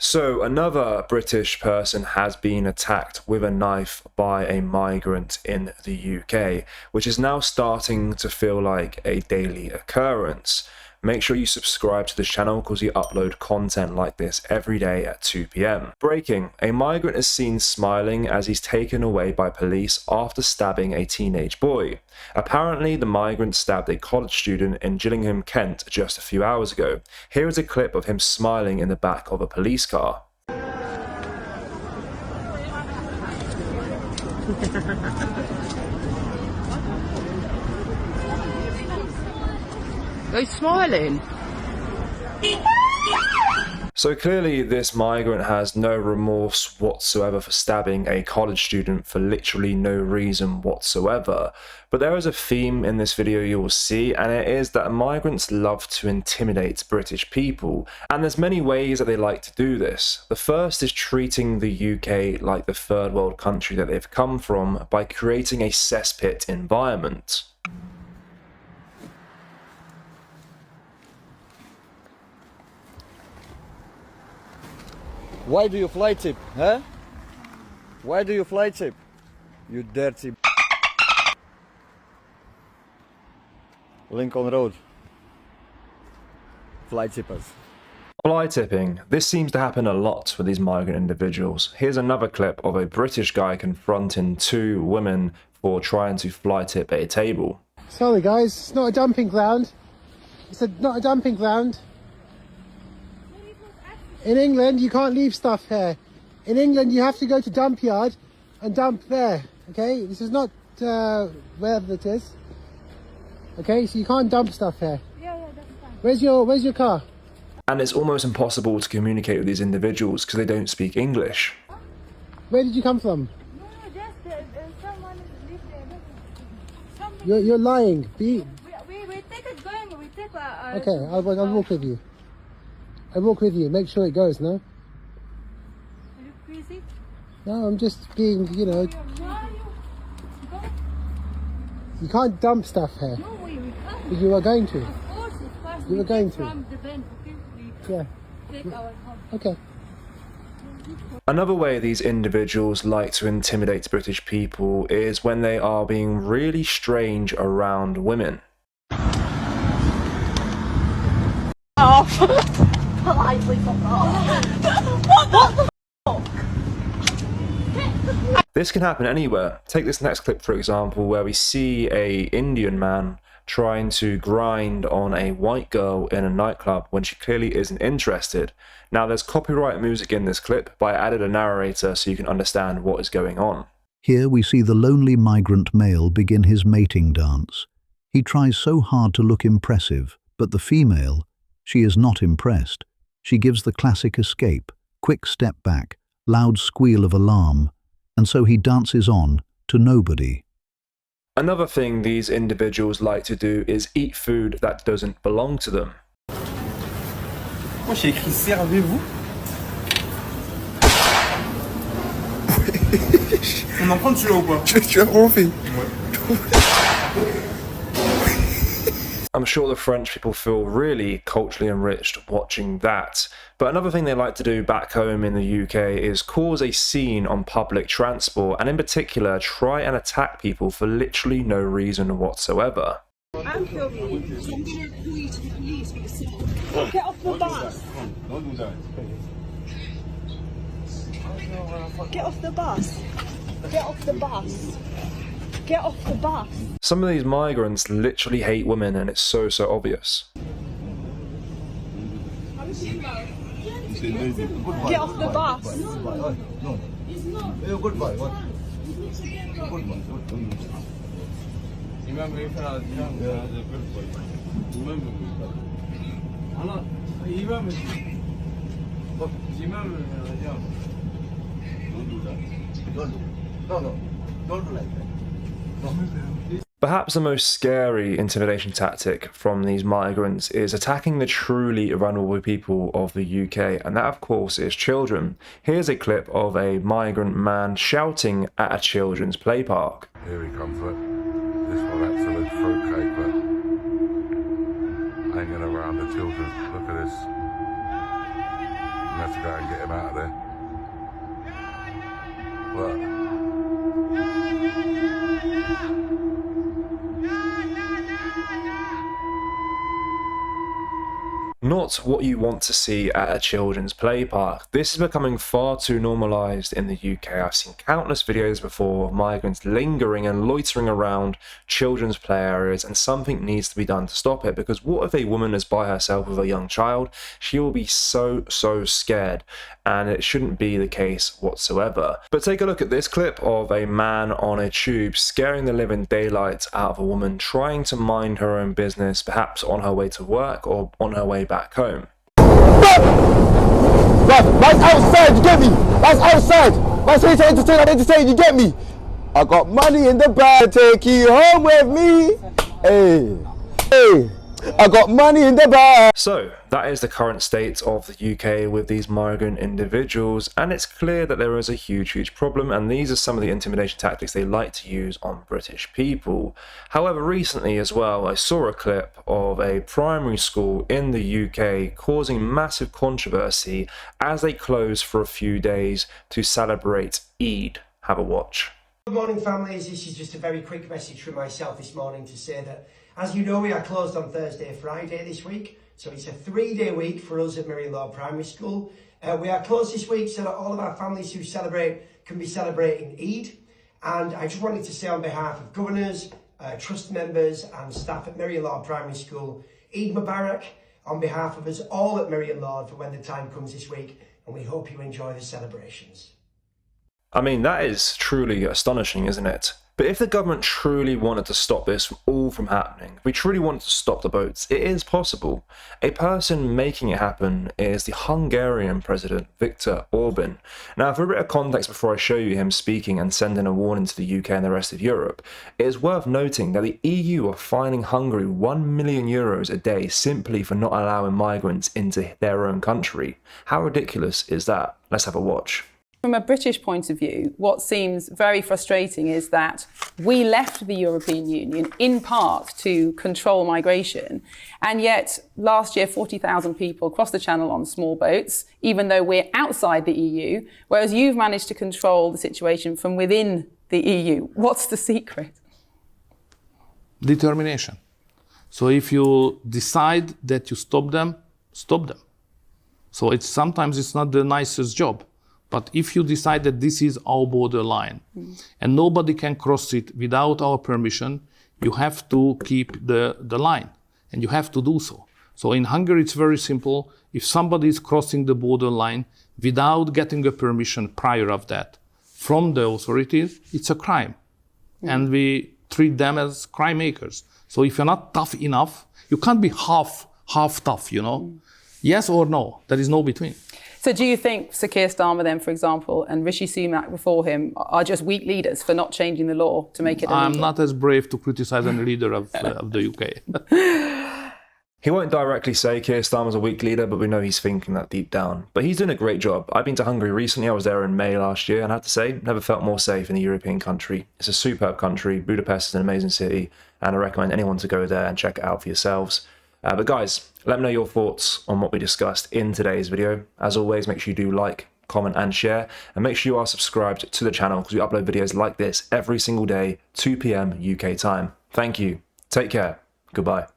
So another British person has been attacked with a knife by a migrant in the UK, which is now starting to feel like a daily occurrence. Make sure you subscribe to this channel because we upload content like this every day at 2 PM. Breaking: a migrant is seen smiling as he's taken away by police after stabbing a teenage boy. Apparently, the migrant stabbed a college student in Gillingham, Kent just a few hours ago. Here is a clip of him smiling in the back of a police car. He's smiling. So clearly this migrant has no remorse whatsoever for stabbing a college student for literally no reason whatsoever. But there is a theme in this video you will see, and it is that migrants love to intimidate British people. And there's many ways that they like to do this. The first is treating the UK like the third world country that they've come from by creating a cesspit environment. Why do you fly tip, huh? Why do you fly tip? You dirty Lincoln Road. Fly tippers. Fly tipping. This seems to happen a lot with these migrant individuals. Here's another clip of a British guy confronting two women for trying to fly tip a table. Sorry guys, it's not a dumping ground. It's not a dumping ground. In England, you can't leave stuff here. In England, you have to go to dump yard and dump there. Okay, this is not wherever it is. Okay, so you can't dump stuff here. Yeah, that's fine. Where's your car? And it's almost impossible to communicate with these individuals because they don't speak English. Where did you come from? No, just someone live there. You're lying. We take it going. We take a. Okay, I'll walk with you. I walk with you. Make sure it goes. No. Are you crazy? No, I'm just being. You know. Why you? You can't dump stuff here. No way, we can't. But you are going to. Of course, You were going to. From the van, okay? We Yeah. take our home. Okay. Another way these individuals like to intimidate British people is when they are being really strange around women. Off. Politely fuck off. What the This can happen anywhere. Take this next clip for example, where we see an Indian man trying to grind on a white girl in a nightclub when she clearly isn't interested. Now there's copyright music in this clip, but I added a narrator so you can understand what is going on. Here we see the lonely migrant male begin his mating dance. He tries so hard to look impressive, but the female, she is not impressed. She gives the classic escape, quick step back, loud squeal of alarm, and so he dances on to nobody. Another thing these individuals like to do is eat food that doesn't belong to them. Moi j'ai écrit servez-vous. On en prend celui-là ou pas? Tu as compris. I'm sure the French people feel really culturally enriched watching that. But another thing they like to do back home in the UK is cause a scene on public transport, and in particular try and attack people for literally no reason whatsoever. I'm filming you. I'm going to call you to the police for yourself. Get off the bus. Don't do that. Get off the bus. Get off the bus. Get off the bus. Some of these migrants literally hate women, and it's so obvious. Get off the bus. No. Goodbye. Don't do like that. Perhaps the most scary intimidation tactic from these migrants is attacking the truly vulnerable people of the UK, and that of course is children. Here's a clip of a migrant man shouting at a children's play park. Here he comes, look. This one absolute fruitcake, look. Hanging around the children. Look at this. gonna have to go and get him out of there. What? Not what you want to see at a children's play park. This is becoming far too normalised in the UK. I've seen countless videos before of migrants lingering and loitering around children's play areas, and something needs to be done to stop it, because what if a woman is by herself with a young child? She will be so scared, and it shouldn't be the case whatsoever. But take a look at this clip of a man on a tube scaring the living daylights out of a woman trying to mind her own business, perhaps on her way to work or on her way back home. That's outside, you get me? That's outside. That's here to entertain, you get me? I got money in the bag, take you home with me. Hey, hey, I got money in the bag. So that is the current state of the UK with these migrant individuals, and it's clear that there is a huge problem, and these are some of the intimidation tactics they like to use on British people. However, recently as well, I saw a clip of a primary school in the UK causing massive controversy as they closed for a few days to celebrate Eid. Have a watch. Good morning, families. This is just a very quick message from myself this morning to say that, as you know, we are closed on Thursday, Friday this week. So it's a 3-day week for us at Miriam Primary School. We are closed this week so that all of our families who celebrate can be celebrating Eid. And I just wanted to say on behalf of governors, trust members and staff at Miriam Primary School, Eid Mubarak, on behalf of us all at Miriam for when the time comes this week. And we hope you enjoy the celebrations. I mean, that is truly astonishing, isn't it? But if the government truly wanted to stop this all from happening, if we truly wanted to stop the boats, it is possible. A person making it happen is the Hungarian president, Viktor Orban. Now, for a bit of context before I show you him speaking and sending a warning to the UK and the rest of Europe, it is worth noting that the EU are fining Hungary €1 million a day simply for not allowing migrants into their own country. How ridiculous is that? Let's have a watch. From a British point of view, what seems very frustrating is that we left the European Union in part to control migration, and yet last year 40,000 people crossed the Channel on small boats, even though we're outside the EU, whereas you've managed to control the situation from within the EU. What's the secret? Determination. So if you decide that you stop them, stop them. So sometimes it's not the nicest job. But if you decide that this is our borderline and nobody can cross it without our permission, you have to keep the line, and you have to do so. So in Hungary, it's very simple. If somebody is crossing the borderline without getting a permission prior of that from the authorities, it's a crime. And we treat them as crime makers. So if you're not tough enough, you can't be half tough, you know? Yes or no, there is no between. So do you think Sir Keir Starmer then, for example, and Rishi Sunak before him are just weak leaders for not changing the law to make it illegal? I'm not as brave to criticize any leader of the UK. He won't directly say Keir Starmer's a weak leader, but we know he's thinking that deep down. But he's doing a great job. I've been to Hungary recently. I was there in May last year, and I have to say, never felt more safe in a European country. It's a superb country. Budapest is an amazing city, and I recommend anyone to go there and check it out for yourselves. But guys, let me know your thoughts on what we discussed in today's video. As always, make sure you do like, comment and share, and make sure you are subscribed to the channel because we upload videos like this every single day, 2 PM UK time. Thank you. Take care. Goodbye.